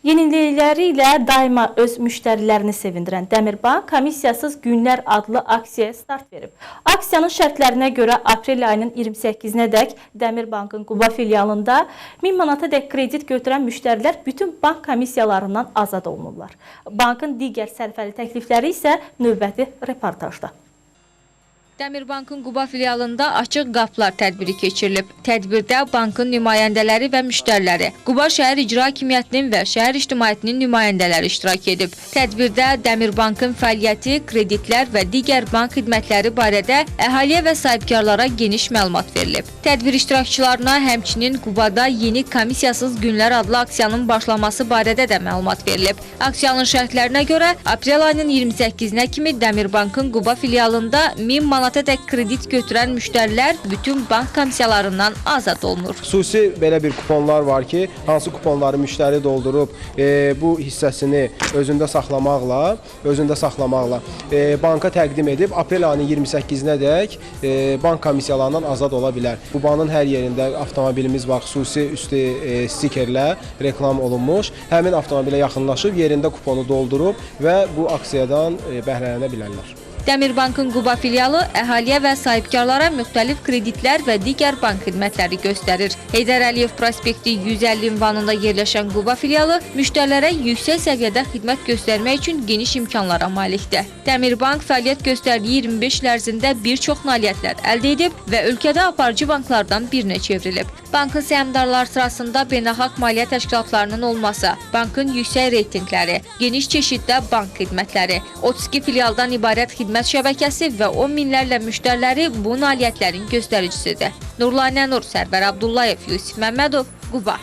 Yenilikləri ilə daima öz müştərilərini sevindirən Dəmirbank Komissiyasız Günlər adlı aksiyaya start verib. Aksiyanın şərtlərinə görə aprel ayının 28-nədək Dəmirbankın Quba filialında 1000 manatadək kredit götürən müştərilər bütün bank komissiyalarından azad olunurlar. Bankın digər sərfəli təklifləri isə növbəti reportajda. Dəmirbankın Quba filialında açıq qapılar tədbiri keçirilib. Tədbirdə bankın nümayəndələri və müştəriləri, Quba şəhər icra hakimiyyətinin və şəhər ictimaiyyətinin nümayəndələri iştirak edib. Tədbirdə Dəmirbankın fəaliyyəti, kreditlər və digər bank xidmətləri barədə əhaliyə və sahibkarlara geniş məlumat verilib. Tədbir iştirakçılarına həmçinin Qubada yeni Komissiyasız Günlər adlı aksiyanın başlaması barədə də məlumat verilib. Aksiyanın şərtlərinə görə aprel ayının 28-nə kimi Dəmirbankın Quba filialında 1000 manatadək kredit götürən müştərilər bütün bank komissiyalarından azad olunur. Xüsusi belə bir kuponlar var ki, hansı kuponları müştəri doldurub bu hissəsini özündə saxlamaqla banka təqdim edib aprel ayının 28-nədək bank komissiyalarından azad ola bilər. Qubanın hər yerində avtomobilimiz var, xüsusi üstü stikerlə reklam olunmuş. Həmin avtomobilə yaxınlaşıb yerində kuponu doldurub və bu aksiyadan bəhrələnə bilərlər. Dəmirbankın Quba filialı əhaliyə və sahibkarlara müxtəlif kreditlər və digər bank xidmətləri göstərir. Heydər Əliyev prospekti 150 ünvanında yerləşən Quba filialı müştərilərə yüksək səviyyədə xidmət göstərmək üçün geniş imkanlara malikdir. Dəmirbank fəaliyyət göstərdiyi 25 il ərzində bir çox nailiyyətlər əldə edib və ölkədə aparıcı banklardan birinə çevrilib. Bankın səhmdarlar sırasında beynəlxalq maliyyə təşkilatlarının olması, bankın yüksək reytinqləri, geniş çeşiddə bank xidmətləri, 32 filialdan ibarət xidmət şəbəkəsi və 10 minlərlə müştəriləri bu nailiyyətlərin göstəricisidir. Nurlanə Nur, Sərvər Abdullayev, Yusif Məmmədov, Quba.